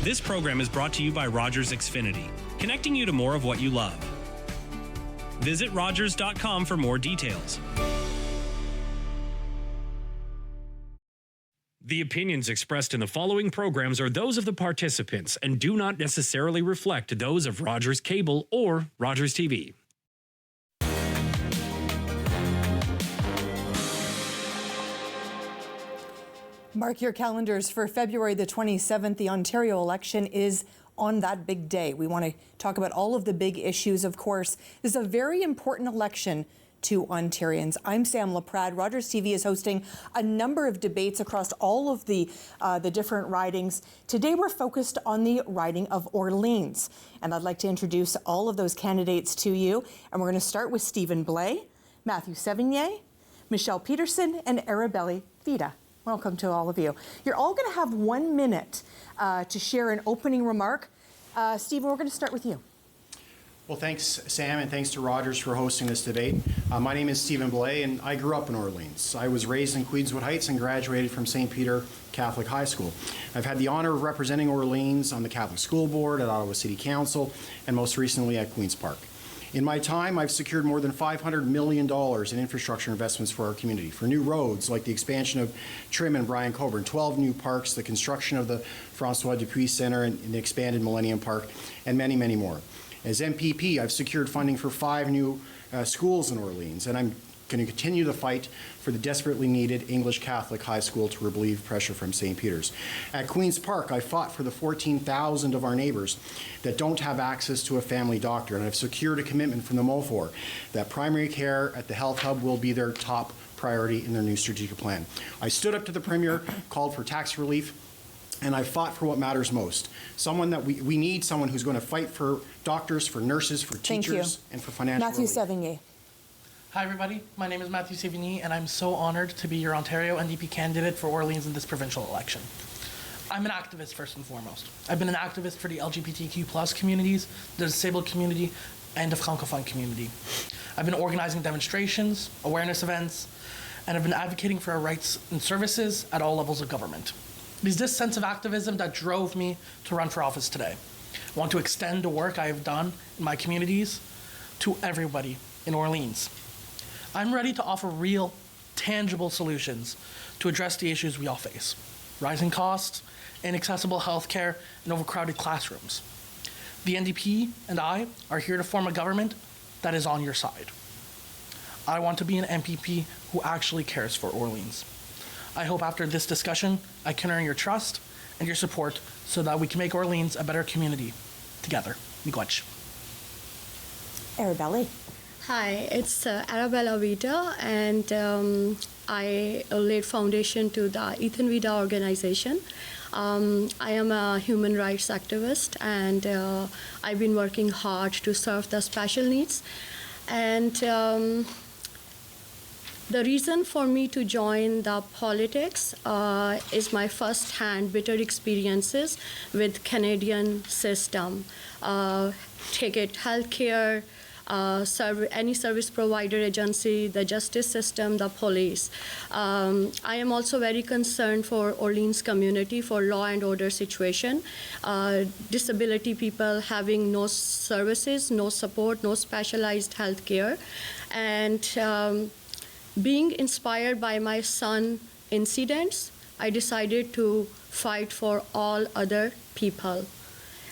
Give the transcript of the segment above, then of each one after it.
This program is brought to you by Rogers Xfinity, connecting you to more of what you love. Visit Rogers.com for more details. The opinions expressed in the following programs are those of the participants and do not necessarily reflect those of Rogers Cable or Rogers TV. Mark your calendars for February the 27th. The Ontario election is on that big day. We want to talk about all of the big issues, of course. This is a very important election to Ontarians. I'm Sam Laprade. Rogers TV is hosting a number of debates across all of the different ridings. Today we're focused on the riding of Orléans, and I'd like to introduce all of those candidates to you. And we're going to start with Stephen Blais, Matthew Sevigny, Michelle Peterson, and Arabelle Vida. Welcome to all of you. You're all going to have 1 minute to share an opening remark. Stephen, we're going to start with you. Well, thanks, Sam, and thanks to Rogers for hosting this debate. My name is Stephen Blais, and I grew up in Orléans. I was raised in Queenswood Heights and graduated from St. Peter Catholic High School. I've had the honor of representing Orléans on the Catholic School Board, at Ottawa City Council, and most recently at Queen's Park. In my time, I've secured more than $500 million in infrastructure investments for our community, for new roads like the expansion of Trim and Brian Coburn, 12 new parks, the construction of the François Dupuis Centre and the expanded Millennium Park, and many, many more. As MPP, I've secured funding for 5 new schools in Orléans, and I'm going to continue the fight for the desperately needed English Catholic High School to relieve pressure from St. Peter's. At Queen's Park, I fought for the 14,000 of our neighbours that don't have access to a family doctor, and I've secured a commitment from the MOFOR that primary care at the Health Hub will be their top priority in their new strategic plan. I stood up to the Premier, called for tax relief, and I fought for what matters most. Someone that we need someone who's going to fight for doctors, for nurses, for teachers, and for financial Matthew relief. Sevigny. Hi everybody, my name is Matthew Sevigny and I'm so honored to be your Ontario NDP candidate for Orléans in this provincial election. I'm an activist first and foremost. I've been an activist for the LGBTQ+ communities, the disabled community, and the Francophone community. I've been organizing demonstrations, awareness events, and I've been advocating for our rights and services at all levels of government. It is this sense of activism that drove me to run for office today. I want to extend the work I have done in my communities to everybody in Orléans. I'm ready to offer real, tangible solutions to address the issues we all face: rising costs, inaccessible healthcare, and overcrowded classrooms. The NDP and I are here to form a government that is on your side. I want to be an MPP who actually cares for Orléans. I hope after this discussion, I can earn your trust and your support so that we can make Orléans a better community together. Miigwech. Arabelle. Hi, it's Arabelle Vida, and I laid foundation to the Ethan Vida organization. I am a human rights activist, and I've been working hard to serve the special needs. And the reason for me to join the politics is my first-hand bitter experiences with Canadian system. Take it healthcare, any service provider agency, the justice system, the police. I am also very concerned for Orleans community, for law and order situation, disability people having no services, no support, no specialized health care. And being inspired by my son's incidents, I decided to fight for all other people.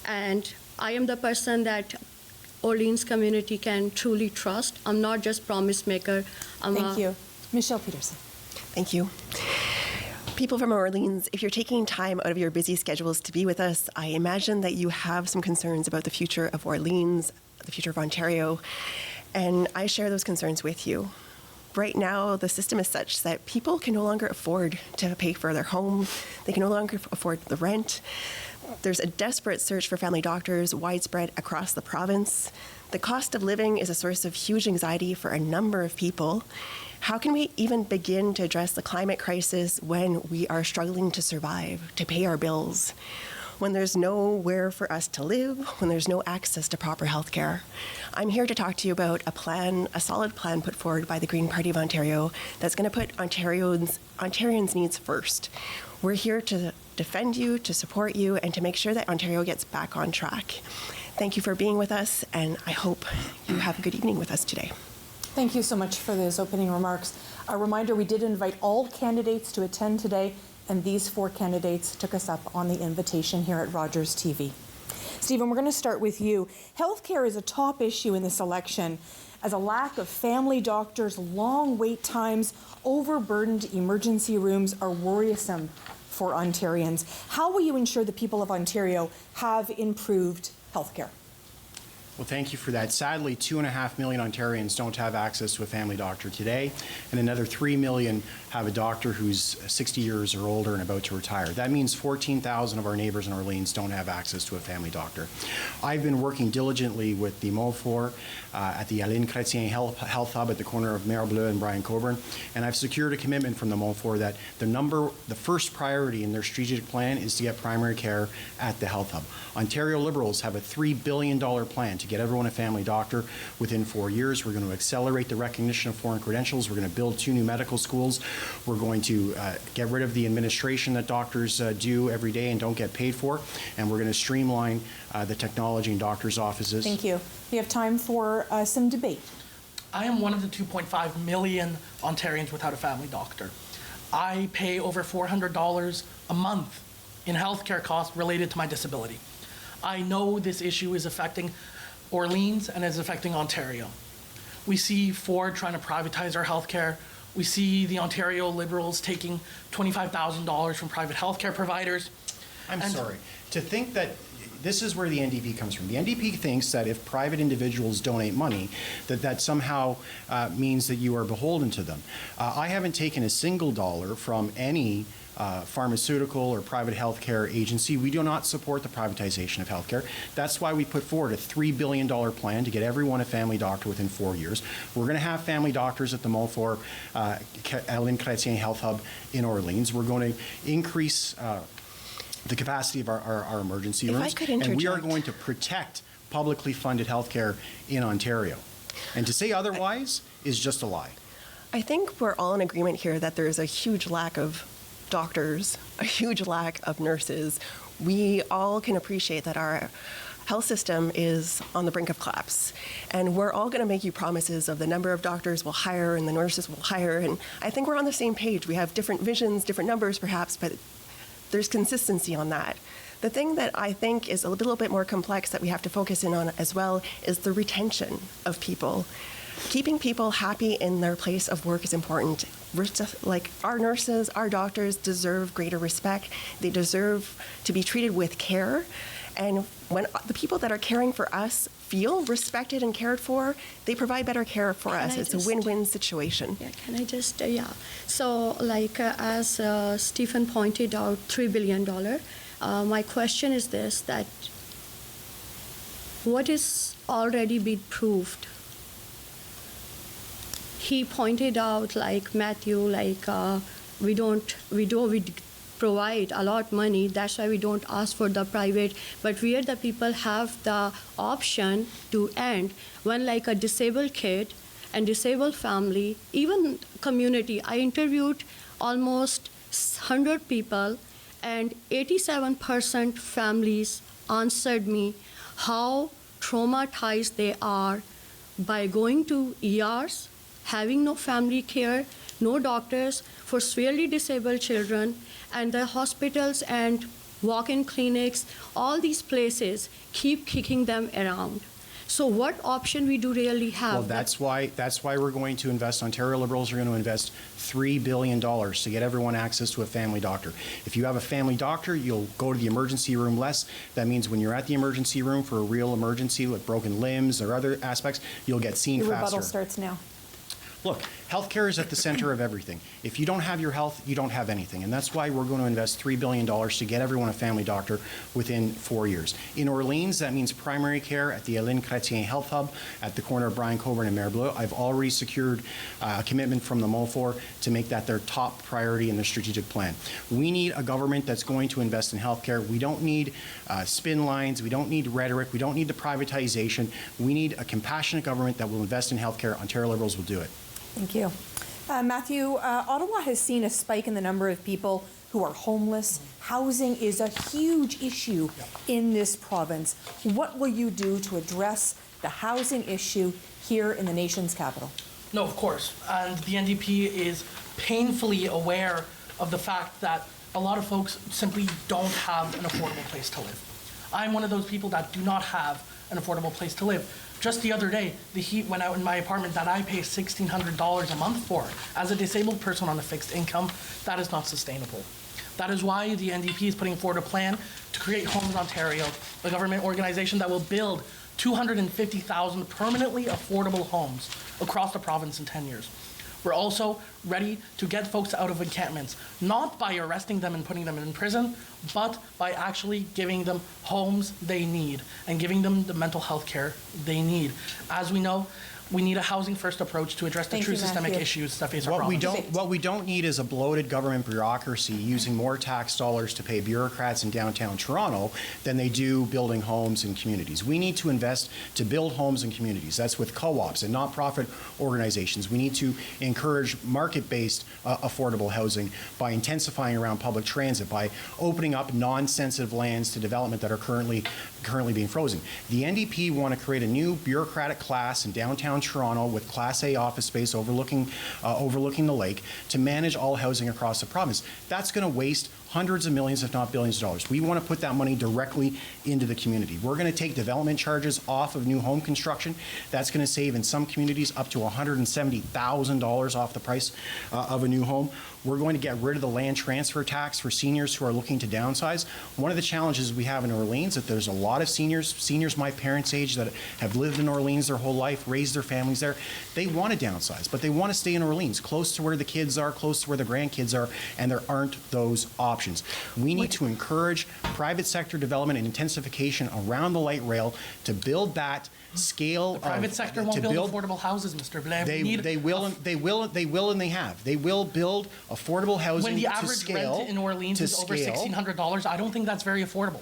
And I am the person that Orleans community can truly trust. I'm not just promise maker. Thank you. Michelle Peterson. Thank you. People from Orleans, if you're taking time out of your busy schedules to be with us, I imagine that you have some concerns about the future of Orleans, the future of Ontario, and I share those concerns with you. Right now, the system is such that people can no longer afford to pay for their home. They can no longer afford the rent. There's a desperate search for family doctors widespread across the province. The cost of living is a source of huge anxiety for a number of people. How can we even begin to address the climate crisis when we are struggling to survive, to pay our bills, when there's nowhere for us to live, when there's no access to proper health care? I'm here to talk to you about a plan, a solid plan put forward by the Green Party of Ontario that's going to put Ontarians' needs first. We're here to defend you, to support you, and to make sure that Ontario gets back on track. Thank you for being with us, and I hope you have a good evening with us today. Thank you so much for those opening remarks. A reminder, we did invite all candidates to attend today, and these 4 candidates took us up on the invitation here at Rogers TV. Stephen, we're going to start with you. Healthcare is a top issue in this election, as a lack of family doctors, long wait times, overburdened emergency rooms are worrisome for Ontarians. How will you ensure the people of Ontario have improved healthcare? Well, thank you for that. Sadly, 2.5 million Ontarians don't have access to a family doctor today, and another 3 million have a doctor who's 60 years or older and about to retire. That means 14,000 of our neighbours in Orléans don't have access to a family doctor. I've been working diligently with the MOFOR at the Aline Chrétien Health Hub at the corner of Mare Bleue and Brian Coburn, and I've secured a commitment from the MOFOR that the first priority in their strategic plan is to get primary care at the Health Hub. Ontario Liberals have a $3 billion plan to get everyone a family doctor within 4 years. We're going to accelerate the recognition of foreign credentials. We're going to build 2 new medical schools. We're going to get rid of the administration that doctors do every day and don't get paid for. And we're going to streamline the technology in doctors' offices. Thank you. We have time for some debate. I am one of the 2.5 million Ontarians without a family doctor. I pay over $400 a month in healthcare costs related to my disability. I know this issue is affecting Orléans and is affecting Ontario. We see Ford trying to privatize our healthcare. We see the Ontario Liberals taking $25,000 from private healthcare providers. I'm sorry. To think that this is where the NDP comes from. The NDP thinks that if private individuals donate money, that somehow means that you are beholden to them. I haven't taken a single dollar from any pharmaceutical or private healthcare agency. We do not support the privatization of healthcare. That's why we put forward a $3 billion plan to get everyone a family doctor within 4 years. We're going to have family doctors at the MOFOR Aline Chrétien Health Hub in Orléans. We're going to increase the capacity of our emergency rooms. If I could interject. And we are going to protect publicly funded healthcare in Ontario. And to say otherwise is just a lie. I think we're all in agreement here that there is a huge lack of doctors, a huge lack of nurses. We all can appreciate that our health system is on the brink of collapse. And we're all going to make you promises of the number of doctors we'll hire and the nurses we'll hire. And I think we're on the same page. We have different visions, different numbers perhaps, but there's consistency on that. The thing that I think is a little bit more complex that we have to focus in on as well is the retention of people. Keeping people happy in their place of work is important. Like our nurses, our doctors deserve greater respect. They deserve to be treated with care. And when the people that are caring for us feel respected and cared for, they provide better care for us. It's a win-win situation. Yeah, can I just, So like as Stephen pointed out, $3 billion. My question is this, that what is already been proved? He pointed out, like Matthew, like we provide a lot of money. That's why we don't ask for the private. But where the people have the option to end, when like a disabled kid and disabled family, even community. I interviewed almost 100 people, and 87% families answered me how traumatized they are by going to ERs, having no family care, no doctors for severely disabled children, and the hospitals and walk-in clinics, all these places keep kicking them around. So what option we do really have? Well, that's why we're going to invest. Ontario Liberals are going to invest $3 billion to get everyone access to a family doctor. If you have a family doctor, you'll go to the emergency room less. That means when you're at the emergency room for a real emergency, like broken limbs or other aspects, you'll get seen Your faster. rebuttal starts now. Look, healthcare is at the center of everything. If you don't have your health, you don't have anything. And that's why we're going to invest $3 billion to get everyone a family doctor within 4 years. In Orléans, that means primary care at the Aline Chrétien Health Hub at the corner of Brian Coburn and Mare Bleue. I've already secured a commitment from the MOFOR to make that their top priority in their strategic plan. We need a government that's going to invest in healthcare. We don't need spin lines. We don't need rhetoric. We don't need the privatization. We need a compassionate government that will invest in healthcare. Ontario Liberals will do it. Thank you. Matthew, Ottawa has seen a spike in the number of people who who are homeless. Housing is a huge issue in this province. What will you do to address the housing issue here in the nation's capital? No, of course. And the NDP is painfully aware of the fact that a lot of folks simply don't have an affordable place to live. I'm one of those people that do not have an affordable place to live. Just the other day, the heat went out in my apartment that I pay $1,600 a month for. As a disabled person on a fixed income, that is not sustainable. That is why the NDP is putting forward a plan to create Homes Ontario, a government organization that will build 250,000 permanently affordable homes across the province in 10 years. We're also ready to get folks out of encampments, not by arresting them and putting them in prison, but by actually giving them homes they need and giving them the mental health care they need. As we know, we need a housing-first approach to address the Thank true you, systemic Matthew. issues that face our What province. we don't need is a bloated government bureaucracy using more tax dollars to pay bureaucrats in downtown Toronto than they do building homes in communities. We need to invest to build homes in communities. That's with co-ops and nonprofit organizations. We need to encourage market-based affordable housing by intensifying around public transit, by opening up non-sensitive lands to development that are currently being frozen. The NDP want to create a new bureaucratic class in downtown Toronto with Class A office space overlooking the lake to manage all housing across the province. That's going to waste hundreds of millions, if not billions of dollars. We want to put that money directly into the community. We're going to take development charges off of new home construction. That's going to save in some communities up to $170,000 off the price of a new home. We're going to get rid of the land transfer tax for seniors who are looking to downsize. One of the challenges we have in Orleans is that there's a lot of seniors my parents' age that have lived in Orleans their whole life, raised their families there. They want to downsize, but they want to stay in Orleans, close to where the kids are, close to where the grandkids are, and there aren't those options. We need to encourage private sector development and intensification around the light rail to build that scale. The private sector won't build affordable houses, Mr. Blair. They will, and they have. They will build affordable housing When the to average scale. rent in Orleans is over $1,600, I don't think that's very affordable.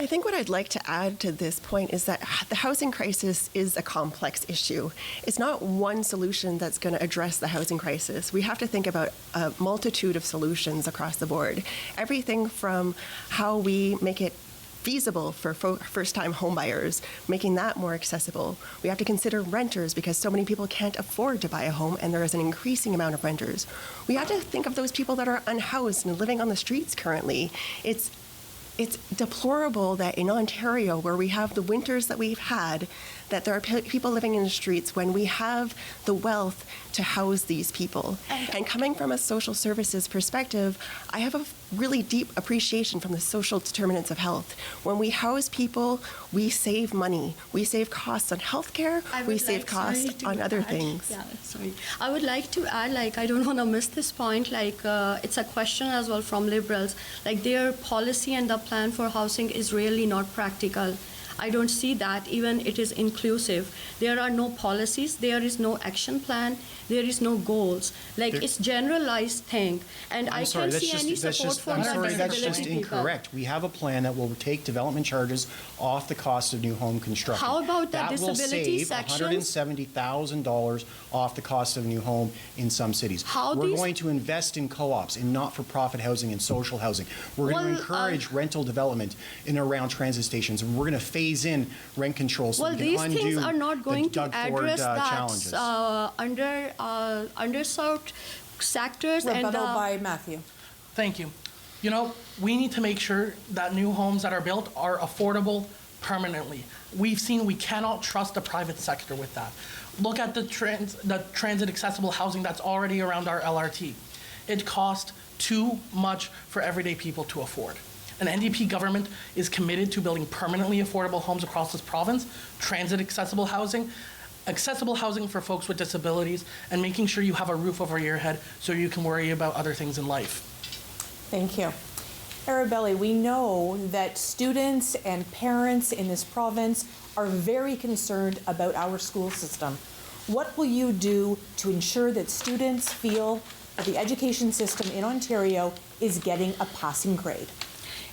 I think what I'd like to add to this point is that the housing crisis is a complex issue. It's not one solution that's going to address the housing crisis. We have to think about a multitude of solutions across the board. Everything from how we make it feasible for first-time homebuyers, making that more accessible. We have to consider renters because so many people can't afford to buy a home and there is an increasing amount of renters. We have to think of those people that are unhoused and living on the streets currently. It's deplorable that in Ontario, where we have the winters that we've had, that there are people living in the streets when we have the wealth to house these people. And coming from a social services perspective, I have a really deep appreciation from the social determinants of health. When we house people, we save money. We save costs on healthcare. We save costs on other things. Yeah, sorry. I would like to add, I don't want to miss this point, it's a question as well from Liberals. Their policy and the plan for housing is really not practical. I don't see that even it is inclusive. There are no policies, there is no action plan, there is no goals. It's generalized thing. And I can't see any support for that's just people. incorrect. We have a plan that will take development charges off the cost of new home construction. How about the disability sections? sections? That will save $170,000 off the cost of new home in some cities. We're going to invest in co-ops, in not-for-profit housing and social housing. We're going to encourage rental development in and around transit stations. And we're going to phase in rent control so we can undo these things are not going to Doug Ford address challenges. that underserved sectors. Rebuttal by Matthew. Thank you. We need to make sure that new homes that are built are affordable permanently. We've seen we cannot trust the private sector with that. Look at the transit accessible housing that's already around our LRT. It costs too much for everyday people to afford. An NDP government is committed to building permanently affordable homes across this province, transit accessible housing for folks with disabilities, and making sure you have a roof over your head so you can worry about other things in life. Thank you. Arabelli, we know that students and parents in this province are very concerned about our school system. What will you do to ensure that students feel that the education system in Ontario is getting a passing grade?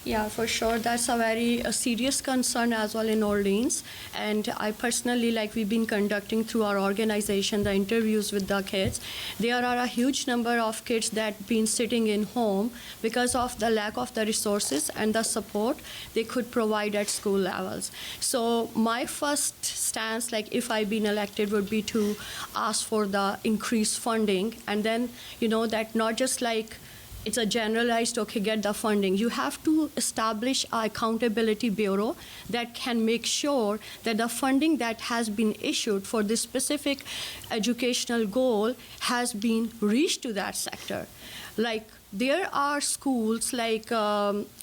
Yeah, for sure. That's a very serious concern as well in Orleans. And I personally, like we've been conducting through our organization, the interviews with the kids. There are a huge number of kids that been sitting in home because of the lack of the resources and the support they could provide at school levels. So my first stance, like if I've been elected, would be to ask for the increased funding. And then, that not just like it's a generalized, okay, get the funding. You have to establish an accountability bureau that can make sure that the funding that has been issued for this specific educational goal has been reached to that sector. Like, there are schools, like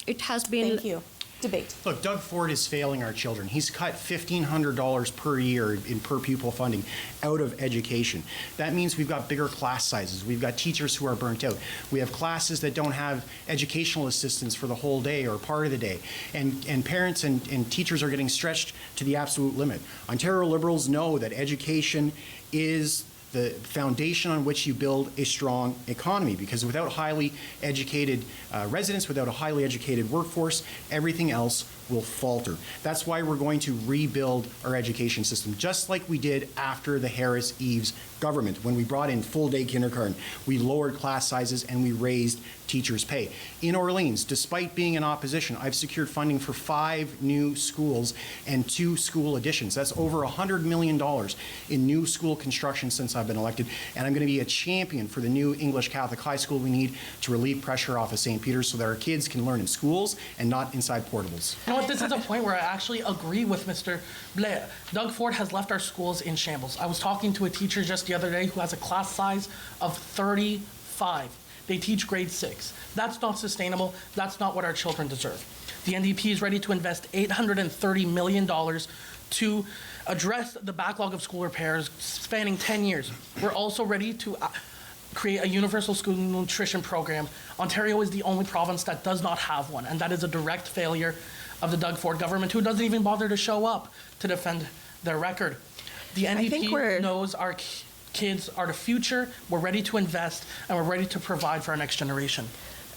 it has been... Thank you. Debate. Look, Doug Ford is failing our children. He's cut $1,500 per year in per pupil funding out of education. That means we've got bigger class sizes. We've got teachers who are burnt out. We have classes that don't have educational assistance for the whole day or part of the day. And parents and teachers are getting stretched to the absolute limit. Ontario Liberals know that education is the foundation on which you build a strong economy, because without highly educated residents, without a highly educated workforce, everything else will falter. That's why we're going to rebuild our education system, just like we did after the Harris-Eves government. When we brought in full-day kindergarten, we lowered class sizes and we raised teachers' pay. In Orleans, despite being in opposition, I've secured funding for 5 new schools and 2 school additions. That's over $100 million in new school construction since I've been elected, and I'm going to be a champion for the new English Catholic high school we need to relieve pressure off of St. Peter's so that our kids can learn in schools and not inside portables. You know what, this is a point where I actually agree with Mr. Blair. Doug Ford has left our schools in shambles. I was talking to a teacher just the other day who has a class size of 35. They teach grade 6. That's not sustainable. That's not what our children deserve. The NDP is ready to invest $830 million to address the backlog of school repairs spanning 10 years. We're also ready to create a universal school nutrition program. Ontario is the only province that does not have one, and that is a direct failure of the Doug Ford government, who doesn't even bother to show up to defend their record. The NDP knows our kids are the future. We're ready to invest, and we're ready to provide for our next generation.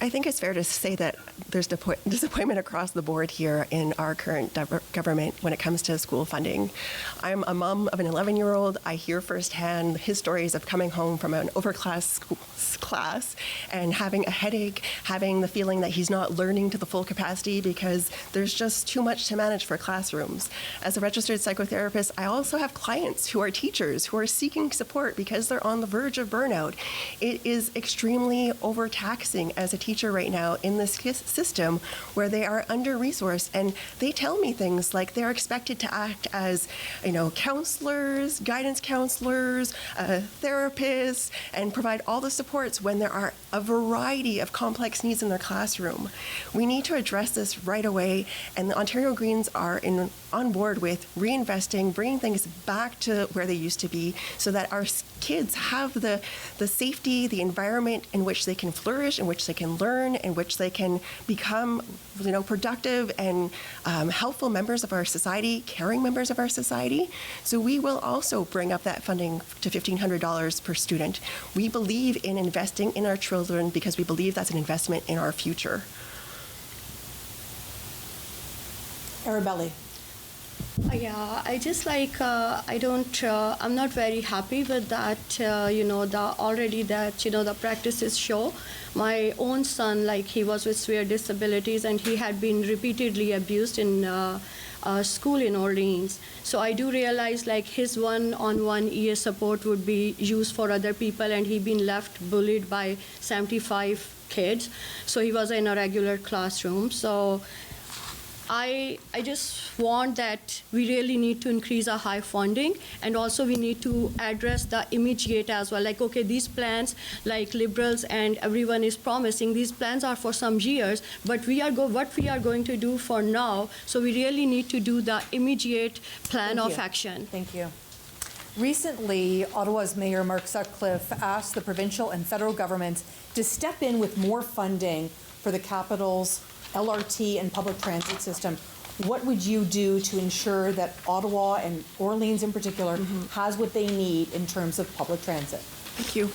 I think it's fair to say that there's disappointment across the board here in our current government when it comes to school funding. I'm a mom of an 11-year-old. I hear firsthand his stories of coming home from an overclass class and having a headache, having the feeling that he's not learning to the full capacity because there's just too much to manage for classrooms. As a registered psychotherapist, I also have clients who are teachers who are seeking support because they're on the verge of burnout. It is extremely overtaxing as a teacher right now in this system where they are under-resourced, and they tell me things like they're expected to act as, counselors, guidance counselors, therapists, and provide all the supports when there are a variety of complex needs in their classroom. We need to address this right away, and the Ontario Greens are on board with reinvesting, bringing things back to where they used to be so that our kids have the safety, the environment in which they can flourish, in which they can learn, in which they can become, productive and helpful members of our society, caring members of our society. So we will also bring up that funding to $1,500 per student. We believe in investing in our children because we believe that's an investment in our future. Arabelli. Yeah, I just I'm not very happy with that, the practices show. My own son, he was with severe disabilities and he had been repeatedly abused in school in Orleans. So I do realize his one-on-one EA support would be used for other people, and he'd been left bullied by 75 kids. So he was in a regular classroom. So I just want that we really need to increase our high funding, and also we need to address the immediate as well. These plans, Liberals and everyone is promising, these plans are for some years, but what we are going to do for now. So we really need to do the immediate plan of action. Thank you. Recently, Ottawa's Mayor Mark Sutcliffe asked the provincial and federal governments to step in with more funding for the capital's LRT and public transit system. What would you do to ensure that Ottawa and Orleans in particular has what they need in terms of public transit? Thank you.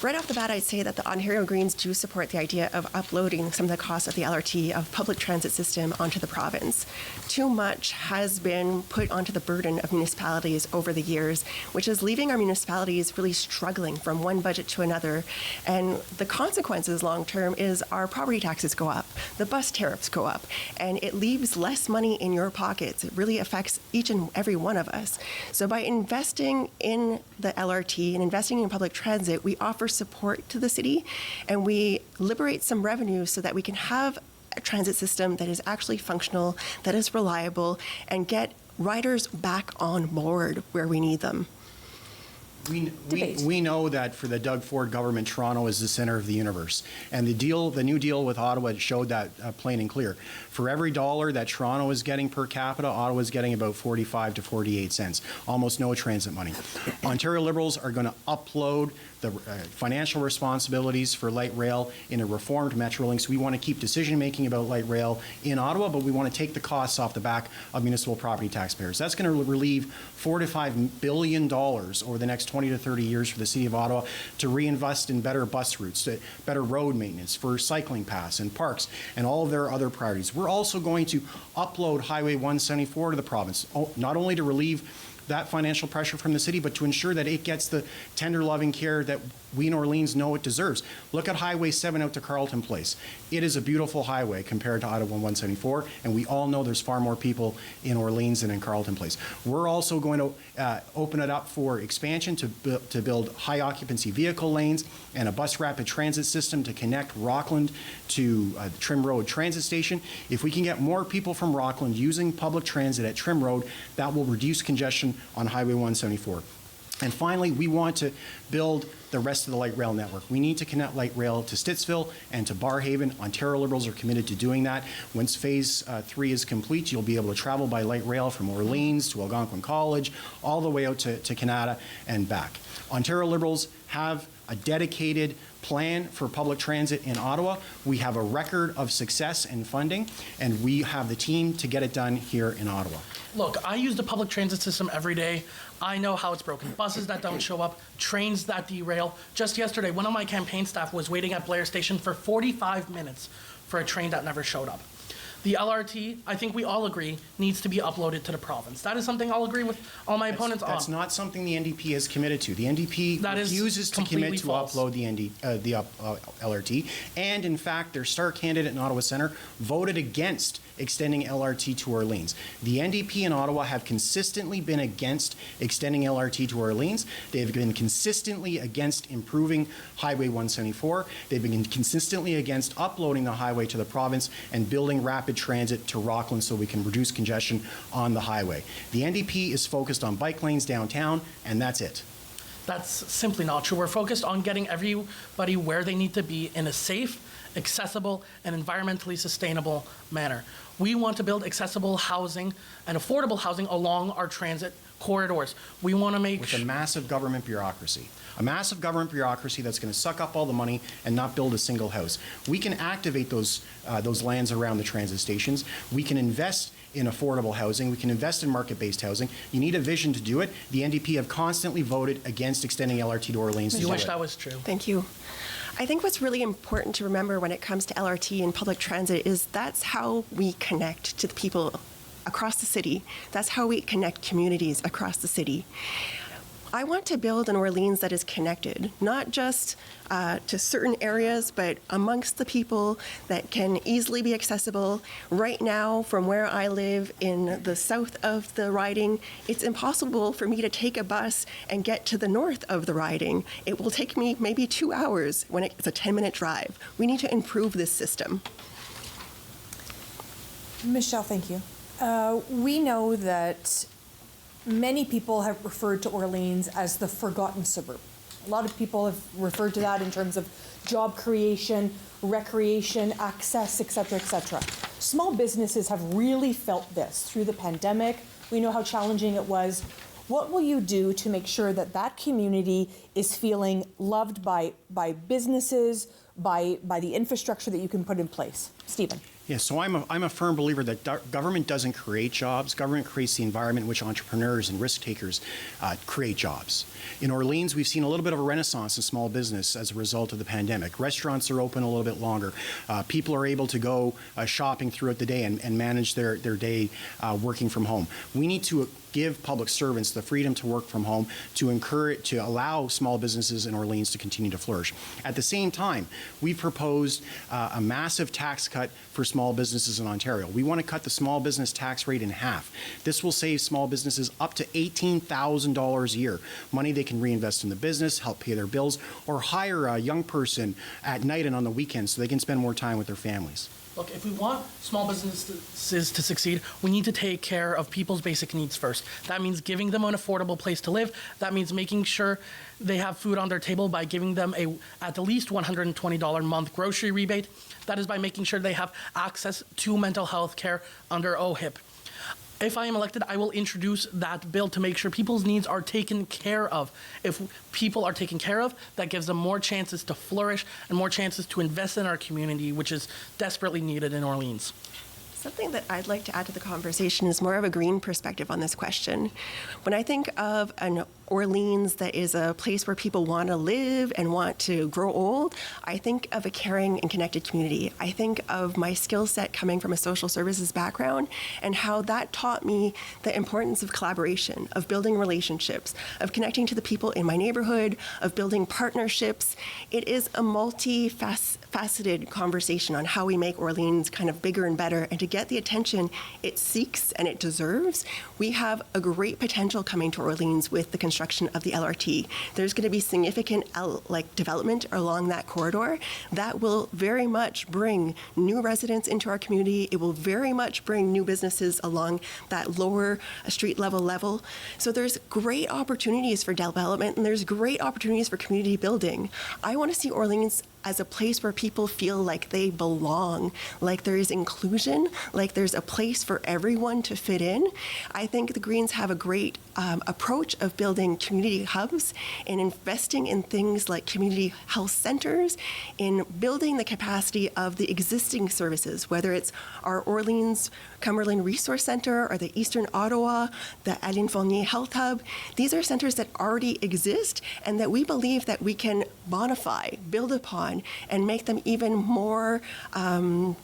Right off the bat, I'd say that the Ontario Greens do support the idea of uploading some of the costs of the LRT, of public transit system, onto the province. Too much has been put onto the burden of municipalities over the years, which is leaving our municipalities really struggling from one budget to another. And the consequences long-term is our property taxes go up, the bus tariffs go up, and it leaves less money in your pockets. It really affects each and every one of us. So by investing in the LRT and investing in public transit, we offer support to the city, and we liberate some revenue so that we can have a transit system that is actually functional, that is reliable, and get riders back on board where we need them. We know that for the Doug Ford government, Toronto is the center of the universe. And the new deal with Ottawa showed that plain and clear. For every dollar that Toronto is getting per capita, Ottawa is getting about 45 to 48 cents, almost no transit money. Ontario Liberals are going to upload the financial responsibilities for light rail in a reformed Metrolinx. We want to keep decision-making about light rail in Ottawa, but we want to take the costs off the back of municipal property taxpayers. That's going to relieve $4 to $5 billion over the next 20 to 30 years for the City of Ottawa to reinvest in better bus routes, better road maintenance, for cycling paths and parks, and all of their other priorities. We're also going to upload Highway 174 to the province, not only to relieve that financial pressure from the city, but to ensure that it gets the tender loving care that we in Orleans know it deserves. Look at Highway 7 out to Carleton Place. It is a beautiful highway compared to Ottawa 174, and we all know there's far more people in Orleans than in Carleton Place. We're also going to open it up for expansion to build high occupancy vehicle lanes and a bus rapid transit system to connect Rockland to Trim Road Transit Station. If we can get more people from Rockland using public transit at Trim Road, that will reduce congestion on Highway 174. And finally, we want to build the rest of the light rail network. We need to connect light rail to Stittsville and to Barrhaven. Ontario Liberals are committed to doing that. Once Phase 3 is complete, you'll be able to travel by light rail from Orleans to Algonquin College, all the way out to Canada and back. Ontario Liberals have a dedicated plan for public transit in Ottawa. We have a record of success and funding, and we have the team to get it done here in Ottawa. Look, I use the public transit system every day. I know how it's broken. Buses that don't show up, trains that derail. Just yesterday, one of my campaign staff was waiting at Blair Station for 45 minutes for a train that never showed up. The LRT, I think we all agree, needs to be uploaded to the province. That is something I'll agree with all my opponents on. That's not something the NDP has committed to. The NDP refuses to commit to upload the LRT. And in fact, their star candidate in Ottawa Centre voted against extending LRT to Orleans. The NDP in Ottawa have consistently been against extending LRT to Orleans. They've been consistently against improving Highway 174. They've been consistently against uploading the highway to the province and building rapid transit to Rockland so we can reduce congestion on the highway. The NDP is focused on bike lanes downtown, and that's it. That's simply not true. We're focused on getting everybody where they need to be in a safe, accessible, and environmentally sustainable manner. We want to build accessible housing and affordable housing along our transit corridors. We want to make... With a massive government bureaucracy. A massive government bureaucracy that's going to suck up all the money and not build a single house. We can activate those lands around the transit stations. We can invest in affordable housing. We can invest in market-based housing. You need a vision to do it. The NDP have constantly voted against extending LRT to Orleans. You wish that was true. Thank you. I think what's really important to remember when it comes to LRT and public transit is that's how we connect to the people across the city. That's how we connect communities across the city. I want to build an Orleans that is connected, not just to certain areas, but amongst the people that can easily be accessible. Right now, from where I live in the south of the riding, it's impossible for me to take a bus and get to the north of the riding. It will take me maybe 2 hours when it's a 10-minute drive. We need to improve this system. Michelle, thank you. We know that many people have referred to Orleans as the forgotten suburb. A lot of people have referred to that in terms of job creation, recreation, access, et cetera, et cetera. Small businesses have really felt this through the pandemic. We know how challenging it was. What will you do to make sure that that community is feeling loved by businesses, by the infrastructure that you can put in place. Stephen. Yeah, so I'm a firm believer that government doesn't create jobs. Government creates the environment in which entrepreneurs and risk takers create jobs. In Orleans, we've seen a little bit of a renaissance in small business as a result of the pandemic. Restaurants are open a little bit longer. People are able to go shopping throughout the day and manage their day working from home. We need to give public servants the freedom to work from home, to allow small businesses in Orleans to continue to flourish. At the same time, we proposed a massive tax cut for small businesses in Ontario. We want to cut the small business tax rate in half. This will save small businesses up to $18,000 a year, money they can reinvest in the business, help pay their bills, or hire a young person at night and on the weekends so they can spend more time with their families. Look, if we want small businesses to succeed, we need to take care of people's basic needs first. That means giving them an affordable place to live. That means making sure they have food on their table by giving them at least $120 a month grocery rebate. That is by making sure they have access to mental health care under OHIP. If I am elected, I will introduce that bill to make sure people's needs are taken care of. If people are taken care of, that gives them more chances to flourish and more chances to invest in our community, which is desperately needed in Orleans. Something that I'd like to add to the conversation is more of a green perspective on this question. When I think of an Orleans that is a place where people want to live and want to grow old, I think of a caring and connected community. I think of my skill set coming from a social services background and how that taught me the importance of collaboration, of building relationships, of connecting to the people in my neighborhood, of building partnerships. It is a multifaceted conversation on how we make Orleans kind of bigger and better, and to get the attention it seeks and it deserves. We have a great potential coming to Orleans with the construction of the LRT. There's going to be significant development along that corridor that will very much bring new residents into our community. It will very much bring new businesses along that lower street level. So there's great opportunities for development, and there's great opportunities for community building. I want to see Orleans as a place where people feel like they belong, like there is inclusion, like there's a place for everyone to fit in. I think the Greens have a great approach of building community hubs and investing in things like community health centers, in building the capacity of the existing services, whether it's our Orleans Cumberland Resource Center or the Eastern Ottawa, the Aline Fournier Health Hub. These are centers that already exist and that we believe that we can bonify, build upon, and make them even more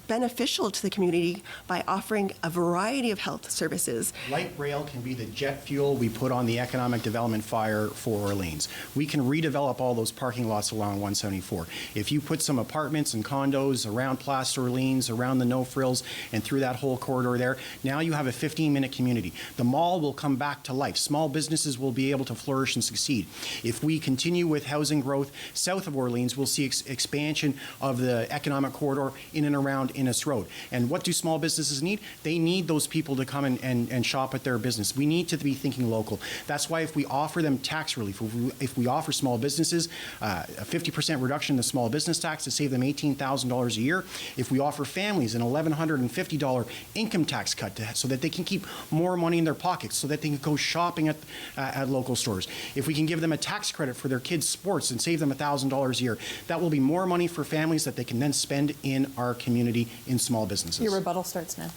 beneficial to the community by offering a variety of health services. Light rail can be the jet fuel we put on the economic development fire for Orleans. We can redevelop all those parking lots along 174. If you put some apartments and condos around Place Orleans, around the No Frills, and through that whole corridor there, now you have a 15-minute community. The mall will come back to life. Small businesses will be able to flourish and succeed. If we continue with housing growth south of Orleans, we'll see expansion of the economic corridor in and around Innes Road. And what do small businesses need? They need those people to come and shop at their business. We need to be thinking local. That's why if we offer them tax relief, if we offer small businesses a 50% reduction in the small business tax to save them $18,000 a year, if we offer families an $1,150 income tax cut so that they can keep more money in their pockets, so that they can go shopping at local stores, if we can give them a tax credit for their kids' sports and save them $1,000 a year, that will be more money for families that they can then spend in our community in small businesses. Your rebuttal starts now.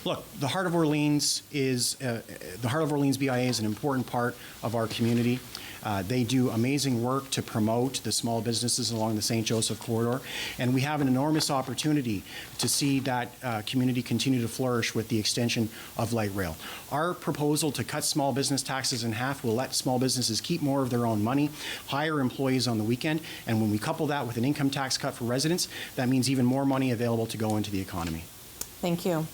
Look, the Heart of Orleans BIA is an important part of our community. They do amazing work to promote the small businesses along the St. Joseph corridor, and we have an enormous opportunity to see that community continue to flourish with the extension of light rail. Our proposal to cut small business taxes in half will let small businesses keep more of their own money, hire employees on the weekend, and when we couple that with an income tax cut for residents, that means even more money available to go into the economy. Thank you.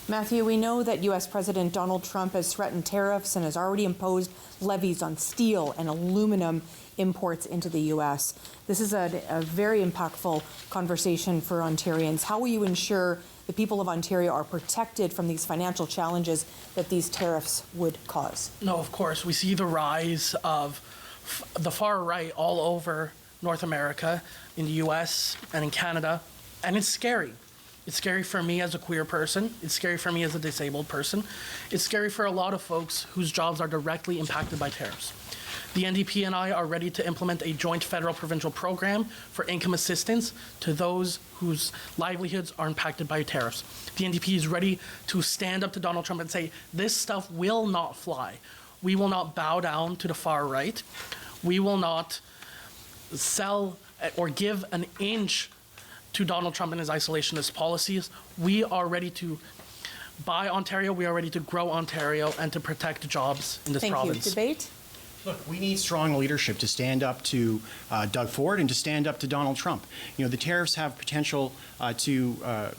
Matthew, we know that U.S. President Donald Trump has threatened tariffs and has already imposed levies on steel and aluminum imports into the U.S. This is a very impactful conversation for Ontarians. How will you ensure the people of Ontario are protected from these financial challenges that these tariffs would cause? No, of course. We see the rise of the far right all over North America, in the U.S. and in Canada, and it's scary. It's scary for me as a queer person. It's scary for me as a disabled person. It's scary for a lot of folks whose jobs are directly impacted by tariffs. The NDP and I are ready to implement a joint federal-provincial program for income assistance to those whose livelihoods are impacted by tariffs. The NDP is ready to stand up to Donald Trump and say, this stuff will not fly. We will not bow down to the far right. We will not sell or give an inch to Donald Trump and his isolationist policies. We are ready to buy Ontario. We are ready to grow Ontario and to protect jobs in this province. Thank you. Debate? Look, we need strong leadership to stand up to Doug Ford and to stand up to Donald Trump. You know, the tariffs have potential to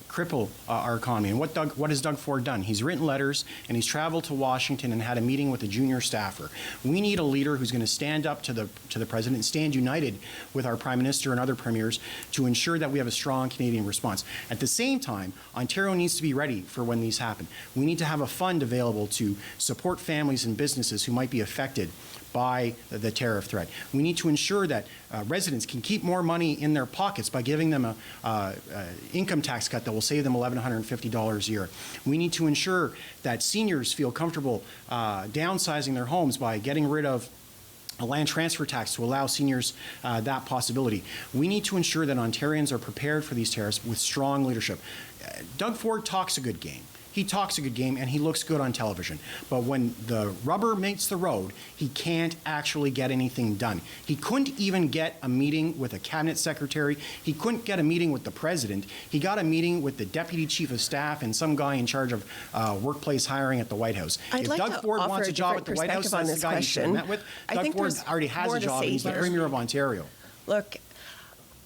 cripple our economy. And what has Doug Ford done? He's written letters and he's traveled to Washington and had a meeting with a junior staffer. We need a leader who's going to stand up to the president and stand united with our prime minister and other premiers to ensure that we have a strong Canadian response. At the same time, Ontario needs to be ready for when these happen. We need to have a fund available to support families and businesses who might be affected by the tariff threat. We need to ensure that residents can keep more money in their pockets by giving them an income tax cut that will save them $1,150 a year. We need to ensure that seniors feel comfortable downsizing their homes by getting rid of a land transfer tax to allow seniors that possibility. We need to ensure that Ontarians are prepared for these tariffs with strong leadership. Doug Ford talks a good game. He talks a good game and he looks good on television. But when the rubber meets the road, he can't actually get anything done. He couldn't even get a meeting with a cabinet secretary. He couldn't get a meeting with the president. He got a meeting with the deputy chief of staff and some guy in charge of workplace hiring at the White House. I'd if like Doug to Ford offer wants a job at the White House, perspective on that's the this guy he should have question. met with. I Doug think Ford there's already has more a to job say and he's the here. Premier of Ontario. Look,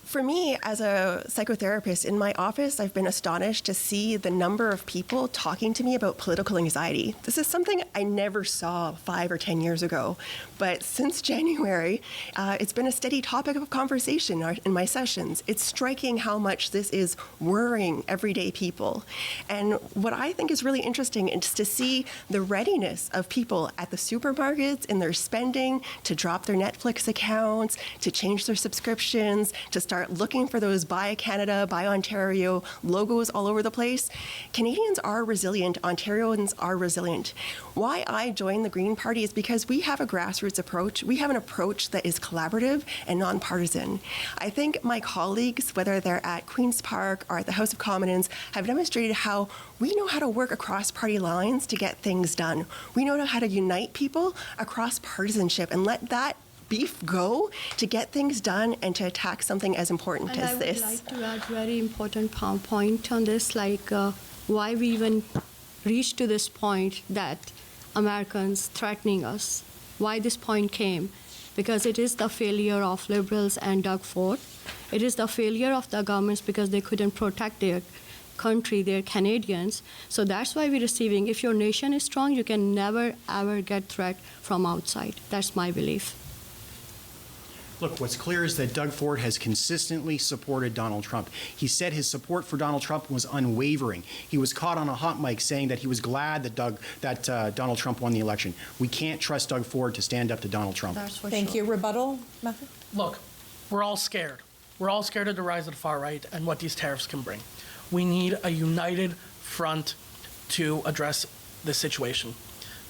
for me, as a psychotherapist in my office, I've been astonished to see the number of people talking to me about political anxiety. This is something I never saw 5 or 10 years ago. But since January, it's been a steady topic of conversation in my sessions. It's striking how much this is worrying everyday people. And what I think is really interesting is to see the readiness of people at the supermarkets in their spending to drop their Netflix accounts, to change their subscriptions, to start looking for those Buy Canada, Buy Ontario logos all over the place. Canadians are resilient. Ontarians are resilient. Why I joined the Green Party is because we have a grassroots approach. We have an approach that is collaborative and nonpartisan. I think my colleagues, whether they're at Queen's Park or at the House of Commons, have demonstrated how we know how to work across party lines to get things done. We know how to unite people across partisanship and let that beef go to get things done and to attack something as important And as this. I would like to add very important point on this, like why we even reached to this point that Americans threatening us, why this point came, because it is the failure of Liberals and Doug Ford. It is the failure of the governments because they couldn't protect their country, their Canadians. So that's why we're receiving, if your nation is strong, you can never, ever get threat from outside. That's my belief. Look, what's clear is that Doug Ford has consistently supported Donald Trump. He said his support for Donald Trump was unwavering. He was caught on a hot mic saying that he was glad that Donald Trump won the election. We can't trust Doug Ford to stand up to Donald Trump. That's for Thank sure. you. Rebuttal, Matthew? Look, we're all scared. We're all scared of the rise of the far right and what these tariffs can bring. We need a united front to address this situation.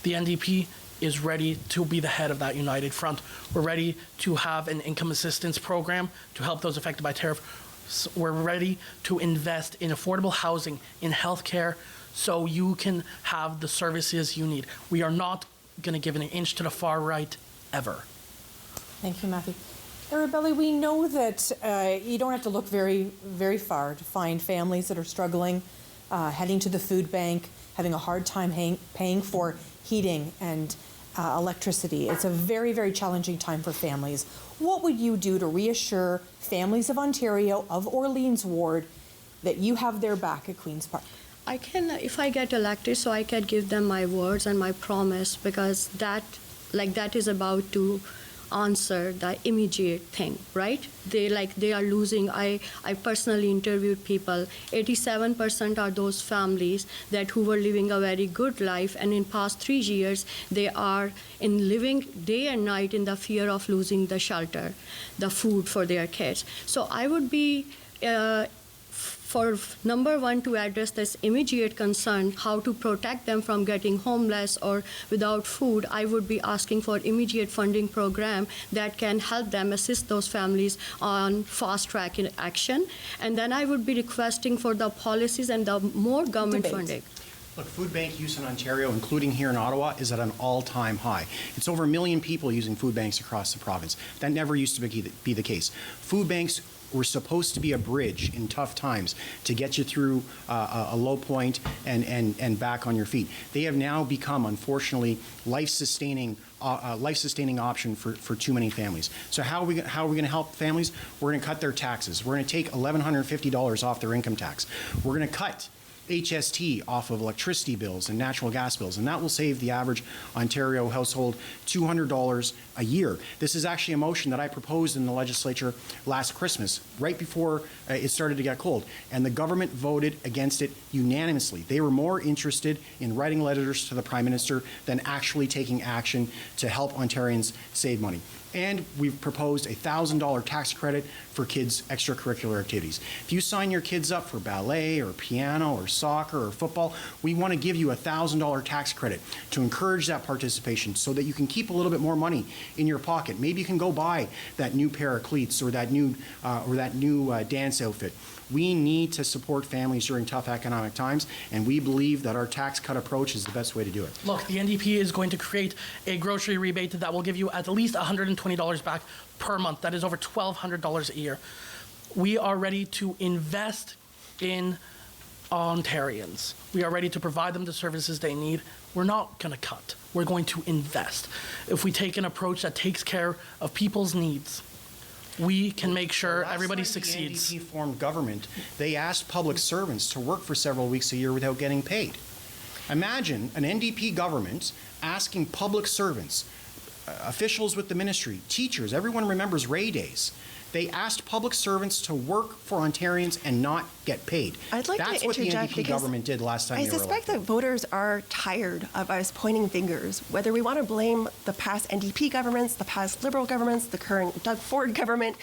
The NDP is ready to be the head of that united front. We're ready to have an income assistance program to help those affected by tariff. We're ready to invest in affordable housing, in healthcare, so you can have the services you need. We are not going to give an inch to the far right ever. Thank you, Matthew. Arabella, we know that you don't have to look very, very far to find families that are struggling, heading to the food bank, having a hard time paying for heating and electricity. It's a very, very challenging time for families. What would you do to reassure families of Ontario, of Orléans Ward, that you have their back at Queen's Park? I can, if I get elected, so I can give them my words and my promise, because that is about to answer the immediate thing, right? They are losing. I personally interviewed people. 87% are those families who were living a very good life, and in past 3 years they are living day and night in the fear of losing the shelter, the food for their kids. So I would be for number one, to address this immediate concern, how to protect them from getting homeless or without food, I would be asking for immediate funding program that can help them, assist those families on fast track in action. And then I would be requesting for the policies and the more government Debate. funding. Look, food bank use in Ontario, including here in Ottawa, is at an all-time high. It's over 1 million people using food banks across the province. That never used to be the case. Food banks were supposed to be a bridge in tough times to get you through a low point and back on your feet. They have now become, unfortunately, life-sustaining option for too many families. So how are we going to help families? We're going to cut their taxes. We're going to take $1,150 off their income tax. We're going to cut HST off of electricity bills and natural gas bills, and that will save the average Ontario household $200 a year. This is actually a motion that I proposed in the legislature last Christmas, right before it started to get cold, and the government voted against it unanimously. They were more interested in writing letters to the Prime Minister than actually taking action to help Ontarians save money. And we've proposed a $1,000 tax credit for kids' extracurricular activities. If you sign your kids up for ballet or piano or soccer or football, we want to give you a $1,000 tax credit to encourage that participation so that you can keep a little bit more money in your pocket. Maybe you can go buy that new pair of cleats or that new dance outfit. We need to support families during tough economic times, and we believe that our tax cut approach is the best way to do it. Look, the NDP is going to create a grocery rebate that will give you at least $120 back per month. That is over $1,200 a year. We are ready to invest in Ontarians. We are ready to provide them the services they need. We're not going to cut. We're going to invest. If we take an approach that takes care of people's needs, we can make sure everybody succeeds. The NDP formed government, they asked public servants to work for several weeks a year without getting paid. Imagine an NDP government asking public servants, officials with the ministry, teachers, everyone remembers Ray Days. They asked public servants to work for Ontarians and not get paid. I'd like That's to what the interject NDP because government did last time they were elected. I suspect that voters are tired of us pointing fingers, whether we want to blame the past NDP governments, the past Liberal governments, the current Doug Ford government.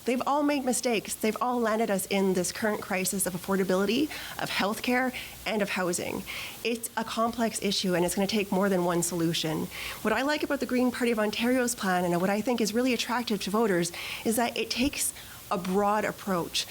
They've all made mistakes. They've all landed us in this current crisis of affordability, of healthcare, and of housing. It's a complex issue, and it's going to take more than one solution. What I like about the Green Party of Ontario's plan, and what I think is really attractive to voters, is that it takes a broad approach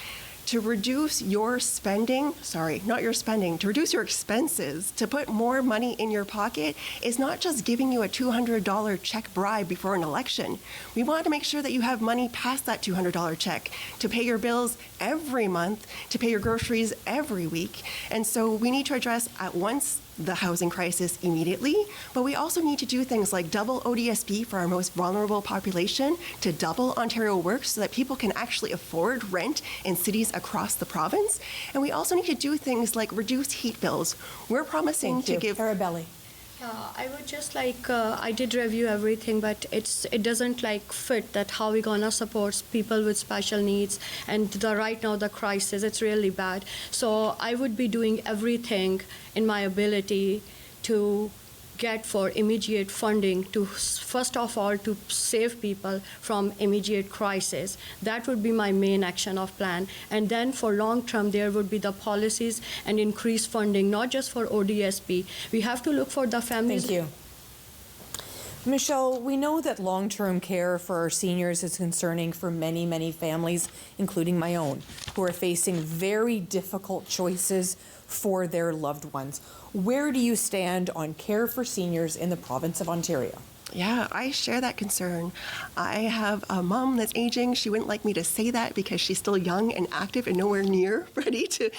to reduce your spending, to reduce your expenses, to put more money in your pocket is not just giving you a $200 check bribe before an election. We want to make sure that you have money past that $200 check to pay your bills every month, to pay your groceries every week. And so we need to address at once the housing crisis immediately, but we also need to do things like double ODSP for our most vulnerable population, to double Ontario Works so that people can actually afford rent in cities across the province. And we also need to do things like reduce heat bills. We're promising to give... Arabelli. I would just I did review everything, but it doesn't fit that how we gonna support people with special needs, and right now the crisis, it's really bad. So I would be doing everything in my ability to get for immediate funding to, first of all, to save people from immediate crisis. That would be my main action of plan. And then for long term, there would be the policies and increased funding, not just for ODSP. We have to look for the families. Thank you. Michelle, we know that long-term care for our seniors is concerning for many, many families, including my own, who are facing very difficult choices for their loved ones. Where do you stand on care for seniors in the province of Ontario? Yeah, I share that concern. I have a mom that's aging. She wouldn't like me to say that because she's still young and active and nowhere near ready to,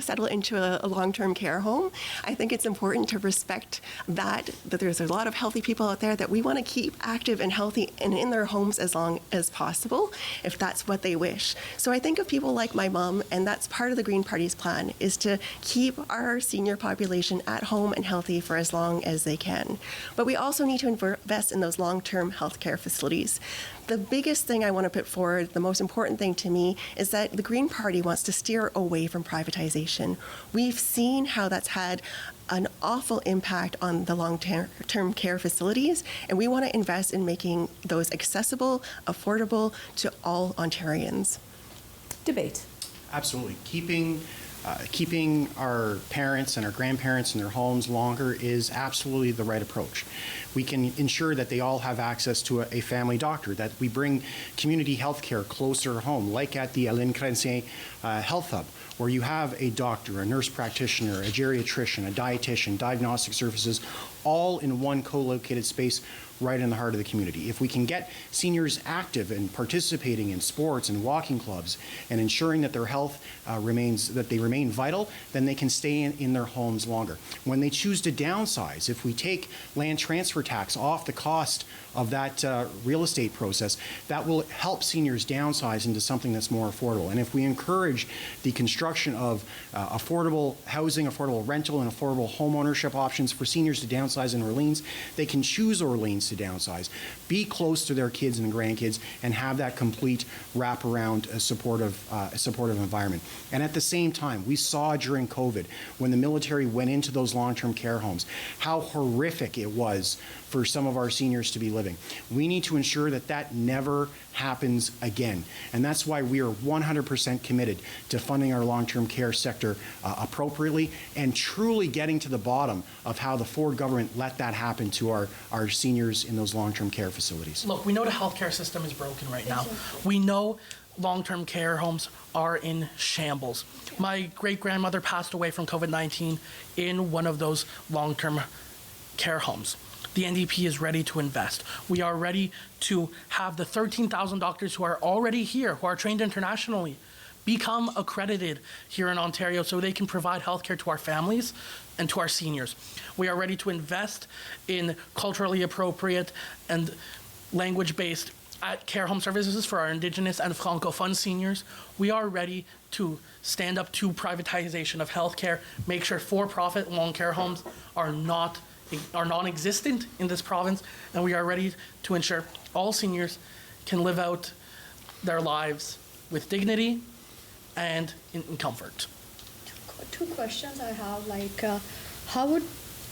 settle into a long-term care home. I think it's important to respect that there's a lot of healthy people out there that we want to keep active and healthy and in their homes as long as possible, if that's what they wish. So I think of people like my mom, and that's part of the Green Party's plan, is to keep our senior population at home and healthy for as long as they can. But we also need to invest in those long-term healthcare facilities. The biggest thing I want to put forward, the most important thing to me, is that the Green Party wants to steer away from privatization. We've seen how that's had an awful impact on the long-term care facilities, and we want to invest in making those accessible, affordable to all Ontarians. Debate. Absolutely. Keeping our parents and our grandparents in their homes longer is absolutely the right approach. We can ensure that they all have access to a family doctor, that we bring community health care closer to home, like at the Alain Chrétien Health Hub, where you have a doctor, a nurse practitioner, a geriatrician, a dietitian, diagnostic services, all in one co-located space right in the heart of the community. If we can get seniors active and participating in sports and walking clubs and ensuring that their health remain vital, then they can stay in their homes longer. When they choose to downsize, if we take land transfer tax off the cost of that real estate process, that will help seniors downsize into something that's more affordable. And if we encourage the construction of affordable housing, affordable rental, and affordable home ownership options for seniors to downsize in Orleans, they can choose Orleans to downsize, be close to their kids and grandkids, and have that complete wraparound supportive environment. And at the same time, we saw during COVID, when the military went into those long-term care homes, how horrific it was for some of our seniors to be living. We need to ensure that that never happens again. And that's why we are 100% committed to funding our long-term care sector appropriately and truly getting to the bottom of how the Ford government let that happen to our seniors in those long-term care facilities. Look, we know the healthcare system is broken right now. We know long-term care homes are in shambles. My great-grandmother passed away from COVID-19 in one of those long-term care homes. The NDP is ready to invest. We are ready to have the 13,000 doctors who are already here, who are trained internationally, become accredited here in Ontario so they can provide healthcare to our families and to our seniors. We are ready to invest in culturally appropriate and language-based care home services for our Indigenous and Francophone seniors. We are ready to stand up to privatization of healthcare, make sure for-profit long care homes are non-existent in this province, and we are ready to ensure all seniors can live out their lives with dignity and in comfort. Two questions I have, how would,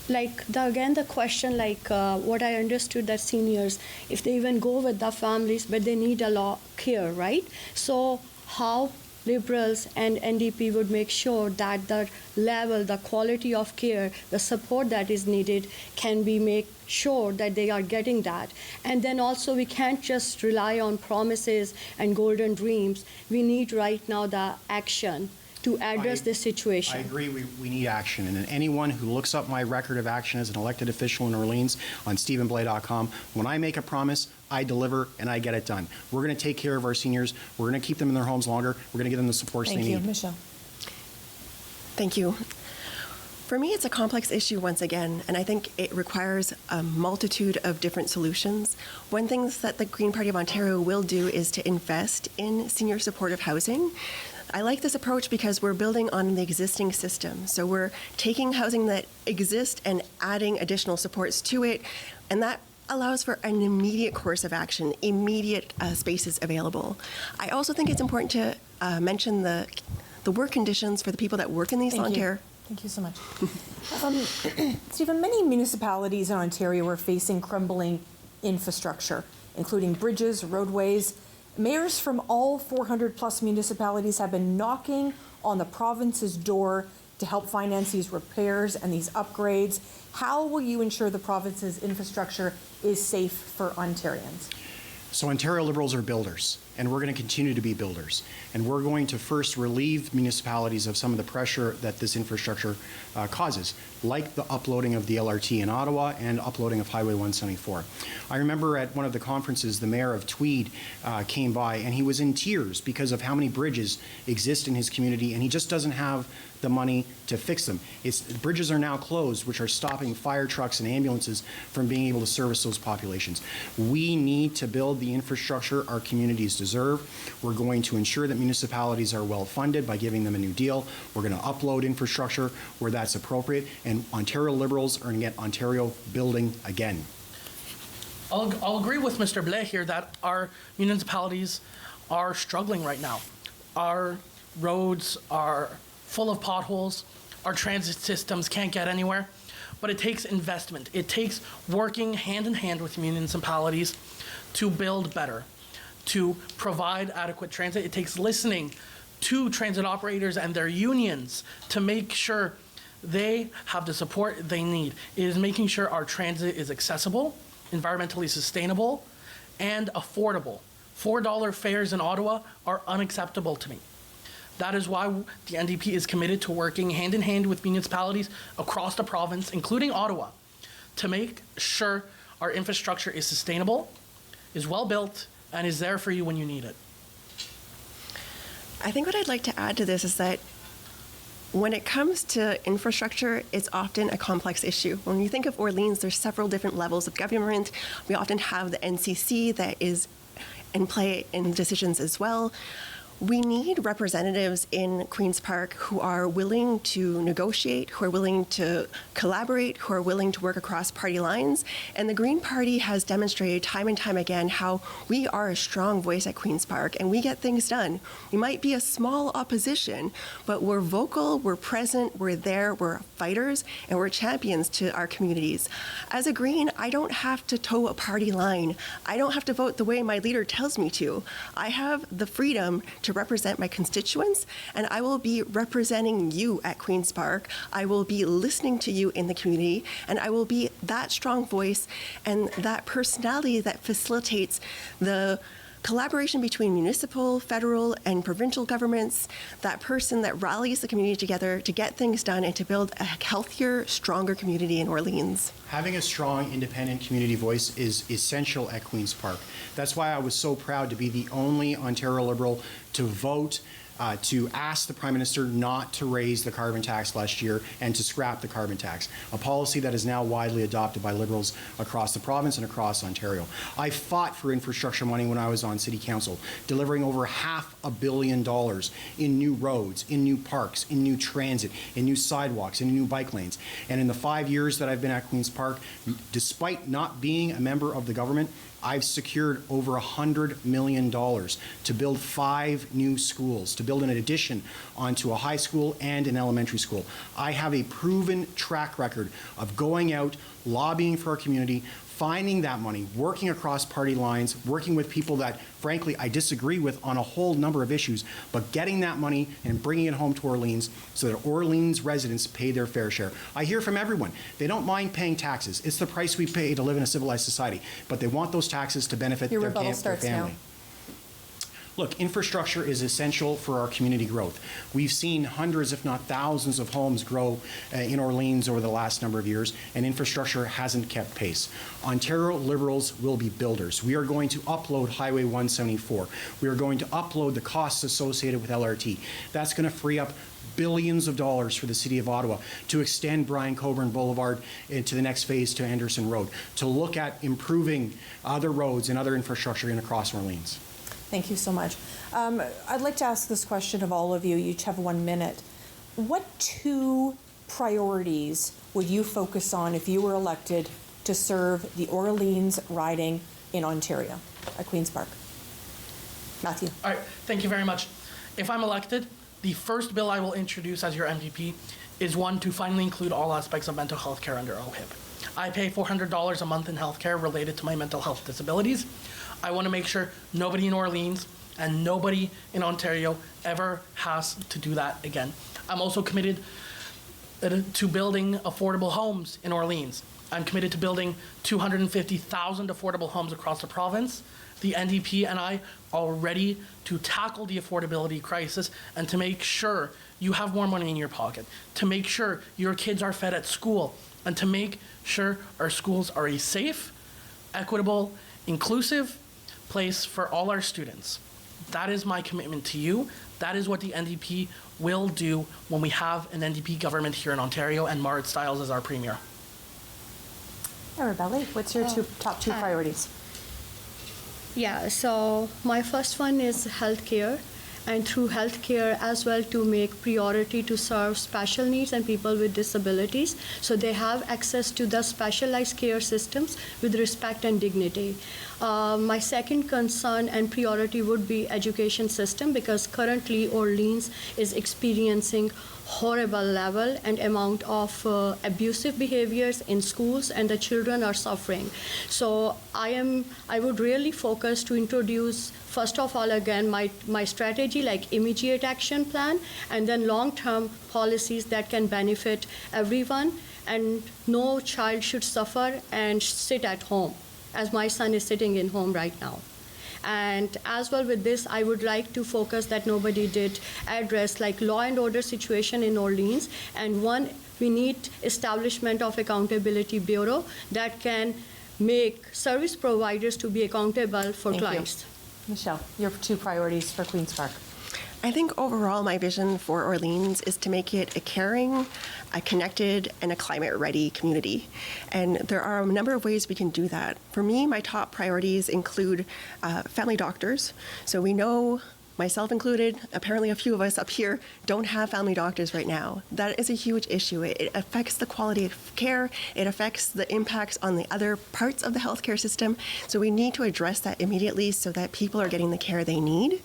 the question, what I understood that seniors, if they even go with the families, but they need a lot care, right? So how Liberals and NDP would make sure that the level, the quality of care, the support that is needed can be make sure that they are getting that. And then also we can't just rely on promises and golden dreams. We need right now the action to address this situation. I agree, we need action. And anyone who looks up my record of action as an elected official in Orleans on stephenblay.com, when I make a promise, I deliver and I get it done. We're going to take care of our seniors. We're going to keep them in their homes longer. We're going to give them the supports they need. Thank you. Michelle. Thank you. For me, it's a complex issue once again, and I think it requires a multitude of different solutions. One thing that the Green Party of Ontario will do is to invest in senior supportive housing. I like this approach because we're building on the existing system. So we're taking housing that exists and adding additional supports to it, and that allows for an immediate course of action, immediate spaces available. I also think it's important to mention the work conditions for the people that work in these long care. Thank you so much. Stephen, many municipalities in Ontario are facing crumbling infrastructure, including bridges, roadways. Mayors from all 400 plus municipalities have been knocking on the province's door to help finance these repairs and these upgrades. How will you ensure the province's infrastructure is safe for Ontarians? So Ontario Liberals are builders, and we're going to continue to be builders. And we're going to first relieve municipalities of some of the pressure that this infrastructure causes, like the uploading of the LRT in Ottawa and uploading of Highway 174. I remember at one of the conferences, the mayor of Tweed came by, and he was in tears because of how many bridges exist in his community, and he just doesn't have the money to fix them. Bridges are now closed, which are stopping fire trucks and ambulances from being able to service those populations. We need to build the infrastructure our communities deserve. We're going to ensure that municipalities are well funded by giving them a new deal. We're going to upload infrastructure where that's appropriate, and Ontario Liberals are going to get Ontario building again. I'll agree with Mr. Blais here that our municipalities are struggling right now. Our roads are full of potholes. Our transit systems can't get anywhere. But it takes investment. It takes working hand in hand with municipalities to build better, to provide adequate transit. It takes listening to transit operators and their unions to make sure they have the support they need. It is making sure our transit is accessible, environmentally sustainable, and affordable. $4 fares in Ottawa are unacceptable to me. That is why the NDP is committed to working hand in hand with municipalities across the province, including Ottawa, to make sure our infrastructure is sustainable, is well built, and is there for you when you need it. I think what I'd like to add to this is that when it comes to infrastructure, it's often a complex issue. When you think of Orleans, there's several different levels of government. We often have the NCC that is in play in decisions as well. We need representatives in Queen's Park who are willing to negotiate, who are willing to collaborate, who are willing to work across party lines. And the Green Party has demonstrated time and time again how we are a strong voice at Queen's Park and we get things done. We might be a small opposition, but we're vocal, we're present, we're there, we're fighters, and we're champions to our communities. As a Green, I don't have to toe a party line. I don't have to vote the way my leader tells me to. I have the freedom to represent my constituents, and I will be representing you at Queen's Park. I will be listening to you in the community, and I will be that strong voice and that personality that facilitates the collaboration between municipal, federal, and provincial governments, that person that rallies the community together to get things done and to build a healthier, stronger community in Orleans. Having a strong, independent community voice is essential at Queen's Park. That's why I was so proud to be the only Ontario Liberal to vote to ask the Prime Minister not to raise the carbon tax last year and to scrap the carbon tax, a policy that is now widely adopted by Liberals across the province and across Ontario. I fought for infrastructure money when I was on City Council, delivering over $500 million in new roads, in new parks, in new transit, in new sidewalks, in new bike lanes. And in the 5 years that I've been at Queen's Park, despite not being a member of the government, I've secured over $100 million to build 5 new schools, to build an addition onto a high school and an elementary school. I have a proven track record of going out, lobbying for our community, finding that money, working across party lines, working with people that, frankly, I disagree with on a whole number of issues, but getting that money and bringing it home to Orleans so that Orleans residents pay their fair share. I hear from everyone. They don't mind paying taxes. It's the price we pay to live in a civilized society, but they want those taxes to benefit their family. Look, infrastructure is essential for our community growth. We've seen hundreds, if not thousands, of homes grow in Orleans over the last number of years, and infrastructure hasn't kept pace. Ontario Liberals will be builders. We are going to upload Highway 174. We are going to upload the costs associated with LRT. That's going to free up billions of dollars for the City of Ottawa to extend Brian Coburn Boulevard into the next phase to Anderson Road, to look at improving other roads and other infrastructure in across Orleans. Thank you so much. I'd like to ask this question of all of you. You each have 1 minute. What 2 priorities would you focus on if you were elected to serve the Orleans riding in Ontario at Queen's Park? Matthew. All right, thank you very much. If I'm elected, the first bill I will introduce as your MPP is one to finally include all aspects of mental health care under OHIP. I pay $400 a month in health care related to my mental health disabilities. I want to make sure nobody in Orleans and nobody in Ontario ever has to do that again. I'm also committed to building affordable homes in Orleans. I'm committed to building 250,000 affordable homes across the province. The NDP and I are ready to tackle the affordability crisis and to make sure you have more money in your pocket, to make sure your kids are fed at school, and to make sure our schools are a safe, equitable, inclusive place for all our students. That is my commitment to you. That is what the NDP will do when we have an NDP government here in Ontario and Marit Stiles as our premier. Arabella, what's your top 2 priorities? Yeah, so my first one is healthcare, and through healthcare as well to make priority to serve special needs and people with disabilities so they have access to the specialized care systems with respect and dignity. My second concern and priority would be education system, because currently Orleans is experiencing horrible level and amount of abusive behaviors in schools, and the children are suffering. So I would really focus to introduce, first of all, again, my strategy, like immediate action plan, and then long-term policies that can benefit everyone, and no child should suffer and sit at home, as my son is sitting in home right now. And as well with this, I would like to focus that nobody did address, like law and order situation in Orleans. And one, we need establishment of accountability bureau that can make service providers to be accountable for Thank clients. you. Michelle, your 2 priorities for Queen's Park. I think overall my vision for Orleans is to make it a caring, a connected, and a climate-ready community. And there are a number of ways we can do that. For me, my top priorities include family doctors. So we know, myself included, apparently a few of us up here don't have family doctors right now. That is a huge issue. It affects the quality of care. It affects the impacts on the other parts of the healthcare system. So we need to address that immediately so that people are getting the care they need.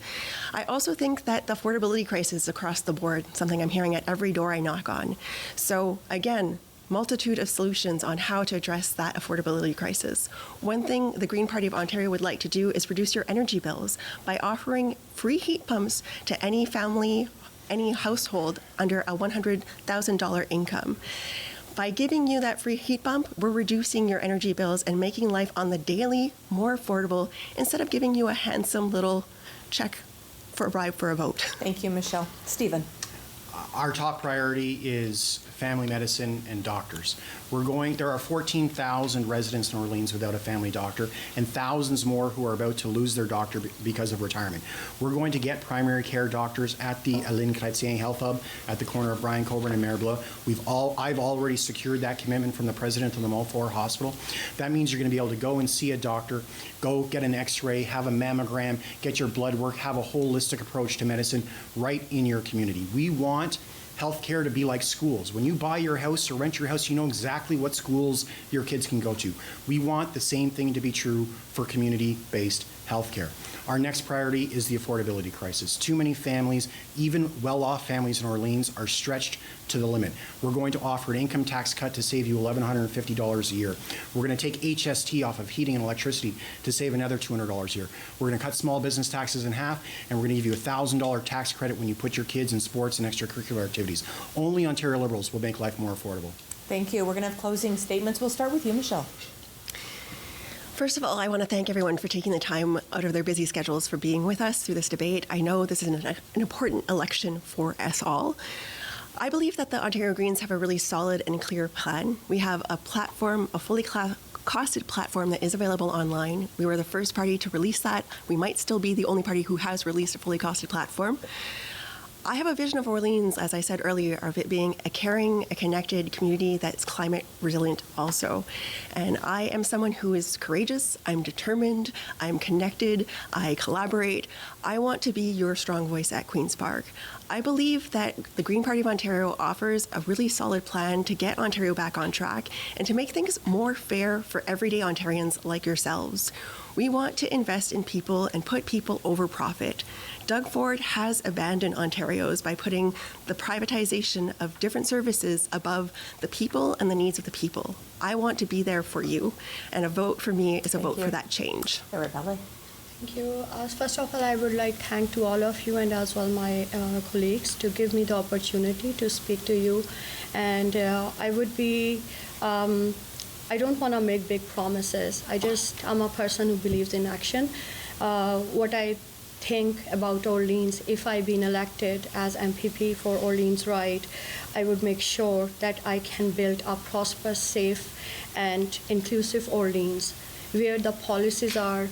I also think that the affordability crisis across the board, something I'm hearing at every door I knock on. So again, multitude of solutions on how to address that affordability crisis. One thing the Green Party of Ontario would like to do is reduce your energy bills by offering free heat pumps to any family, any household under a $100,000 income. By giving you that free heat pump, we're reducing your energy bills and making life on the daily more affordable instead of giving you a handsome little check for a bribe for a vote. Thank you, Michelle. Stephen. Our top priority is family medicine and doctors. There are 14,000 residents in Orleans without a family doctor, and thousands more who are about to lose their doctor because of retirement. We're going to get primary care doctors at the Aline Chrétien Health Hub at the corner of Brian Coburn and Mare Bleau. I've already secured that commitment from the president of the Montfort Hospital. That means you're going to be able to go and see a doctor, go get an x-ray, have a mammogram, get your blood work, have a holistic approach to medicine right in your community. We want healthcare to be like schools. When you buy your house or rent your house, you know exactly what schools your kids can go to. We want the same thing to be true for community-based healthcare. Our next priority is the affordability crisis. Too many families, even well-off families in Orleans, are stretched to the limit. We're going to offer an income tax cut to save you $1,150 a year. We're going to take HST off of heating and electricity to save another $200 a year. We're going to cut small business taxes in half, and we're going to give you a $1,000 tax credit when you put your kids in sports and extracurricular activities. Only Ontario Liberals will make life more affordable. Thank you. We're going to have closing statements. We'll start with you, Michelle. First of all, I want to thank everyone for taking the time out of their busy schedules for being with us through this debate. I know this is an important election for us all. I believe that the Ontario Greens have a really solid and clear plan. We have a platform, a fully costed platform that is available online. We were the first party to release that. We might still be the only party who has released a fully costed platform. I have a vision of Orleans, as I said earlier, of it being a caring, a connected community that's climate resilient also. And I am someone who is courageous, I'm determined, I'm connected, I collaborate. I want to be your strong voice at Queen's Park. I believe that the Green Party of Ontario offers a really solid plan to get Ontario back on track and to make things more fair for everyday Ontarians like yourselves. We want to invest in people and put people over profit. Doug Ford has abandoned Ontario's by putting the privatization of different services above the people and the needs of the people. I want to be there for you, and a vote for me is a vote for that change. Arabella. Thank you. First of all, I would like to thank to all of you and as well my colleagues to give me the opportunity to speak to you. And I would be, I don't want to make big promises. I'm a person who believes in action. What I think about Orleans, if I've been elected as MPP for Orleans Right, I would make sure that I can build a prosperous, safe, and inclusive Orleans where the policies are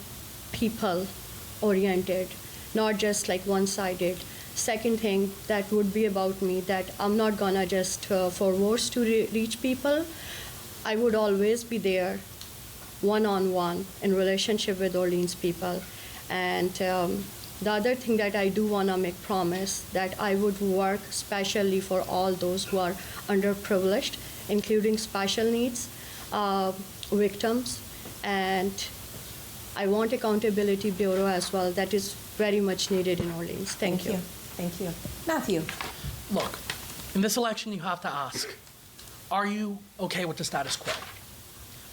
people-oriented, not just like one-sided. Second thing that would be about me, that I'm not gonna just for votes to reach people. I would always be there one-on-one in relationship with Orleans people. And the other thing that I do want to make promise that I would work specially for all those who are underprivileged, including special needs, victims, and I want accountability bureau as well. That is very much needed in Orleans. Thank you. Thank you. Matthew. Look, In this election, you have to ask, are you okay with the status quo?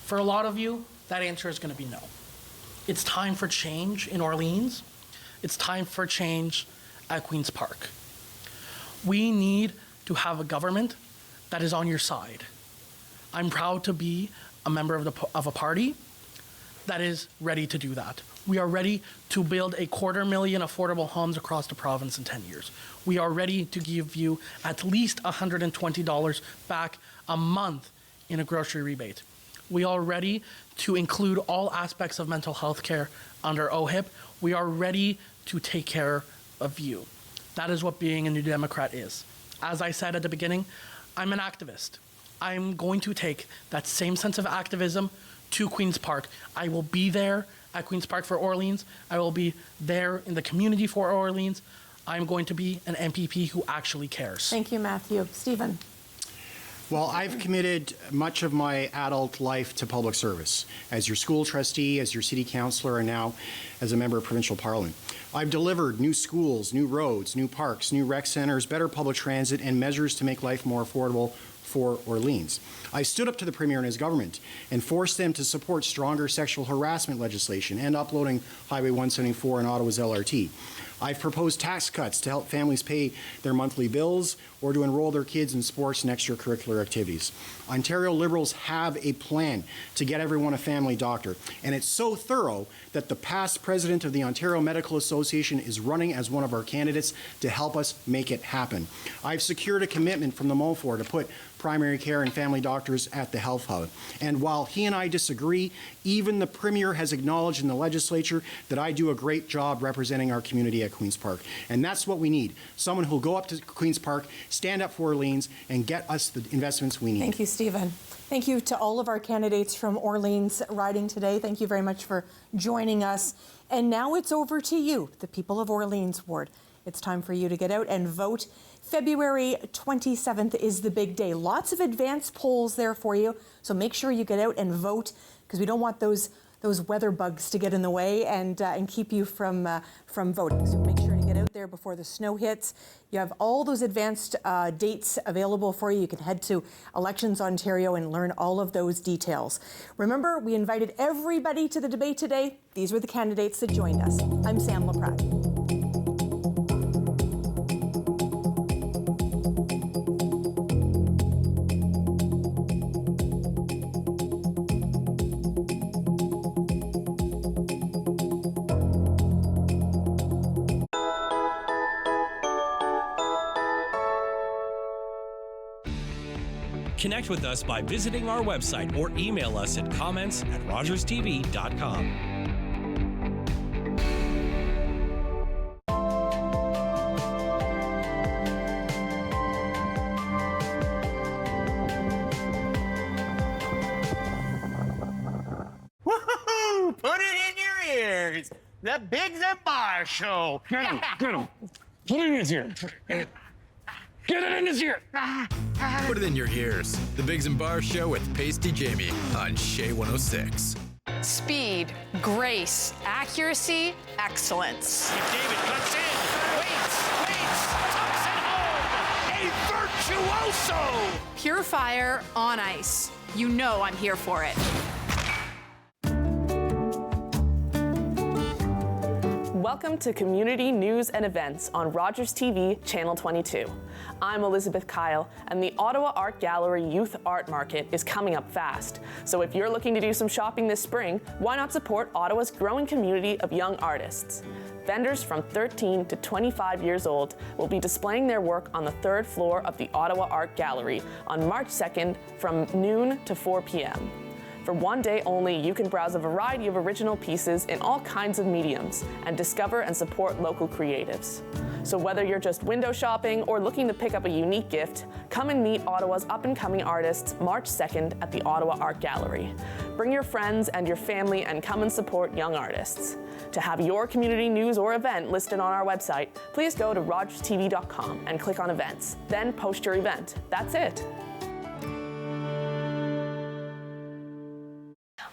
For a lot of you, that answer is going to be no. It's time for change in Orleans. It's time for change at Queen's Park. We need to have a government that is on your side. I'm proud to be a member of a party that is ready to do that. We are ready to build 250,000 affordable homes across the province in 10 years. We are ready to give you at least $120 back a month in a grocery rebate. We are ready to include all aspects of mental health care under OHIP. We are ready to take care of you. That is what being a New Democrat is. As I said at the beginning, I'm an activist. I'm going to take that same sense of activism to Queen's Park. I will be there at Queen's Park for Orleans. I will be there in the community for Orleans. I'm going to be an MPP who actually cares. Thank you, Matthew. Stephen. Well, I've committed much of my adult life to public service, as your school trustee, as your city councillor, and now as a member of provincial parliament. I've delivered new schools, new roads, new parks, new rec centres, better public transit, and measures to make life more affordable for Orleans. I stood up to the Premier and his government and forced them to support stronger sexual harassment legislation and uploading Highway 174 and Ottawa's LRT. I've proposed tax cuts to help families pay their monthly bills or to enroll their kids in sports and extracurricular activities. Ontario Liberals have a plan to get everyone a family doctor, and it's so thorough that the past president of the Ontario Medical Association is running as one of our candidates to help us make it happen. I've secured a commitment from the MOFOR to put primary care and family doctors at the Health Hub. And while he and I disagree, even the Premier has acknowledged in the legislature that I do a great job representing our community at Queen's Park. And that's what we need. Someone who'll go up to Queen's Park, stand up for Orleans, and get us the investments we need. Thank you, Stephen. Thank you to all of our candidates from Orleans riding today. Thank you very much for joining us. And now it's over to you, the people of Orleans Ward. It's time for you to get out and vote. February 27th is the big day. Lots of advanced polls there for you. So make sure you get out and vote, because we don't want those weather bugs to get in the way and keep you from voting. So make sure to get out there before the snow hits. You have all those advanced dates available for you. You can head to Elections Ontario and learn all of those details. Remember, we invited everybody to the debate today. These were the candidates that joined us. I'm Sam LaPrade. Connect with us by visiting our website or email us at comments@rogerstv.com. Woohoo! Put it in your ears. The Biggs and Bar Show. Get him. Put it in his ear. Get it in his ear. Put it in your ears. The Biggs and Bar Show with Pasty Jamie on Shea 106. Speed, grace, accuracy, excellence. David cuts in, waits, tucks it home. A virtuoso. Pure fire on ice. You know I'm here for it. Welcome to Community News and Events on Rogers TV, Channel 22. I'm Elizabeth Kyle, and the Ottawa Art Gallery Youth Art Market is coming up fast. So if you're looking to do some shopping this spring, why not support Ottawa's growing community of young artists? Vendors from 13 to 25 years old will be displaying their work on the third floor of the Ottawa Art Gallery on March 2nd from noon to 4 p.m. For one day only, you can browse a variety of original pieces in all kinds of mediums and discover and support local creatives. So whether you're just window shopping or looking to pick up a unique gift, come and meet Ottawa's up-and-coming artists March 2nd at the Ottawa Art Gallery. Bring your friends and your family and come and support young artists. To have your community news or event listed on our website, please go to rogerstv.com and click on events. Then post your event. That's it.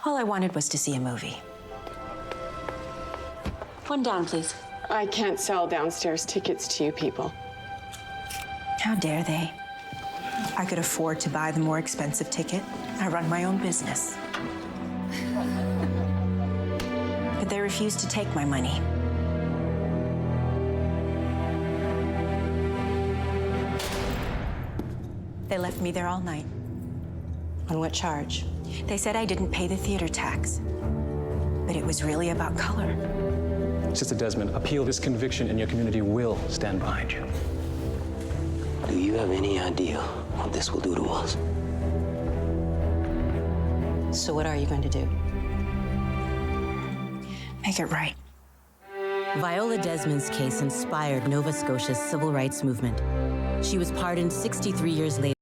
All I wanted was to see a movie. One down, please. I can't sell downstairs tickets to you people. How dare they? I could afford to buy the more expensive ticket. I run my own business. But they refused to take my money. They left me there all night. On what charge? They said I didn't pay the theater tax. But it was really about color. Sister Desmond, appeal this conviction and your community will stand behind you. Do you have any idea what this will do to us? So what are you going to do? Make it right. Viola Desmond's case inspired Nova Scotia's civil rights movement. She was pardoned 63 years later.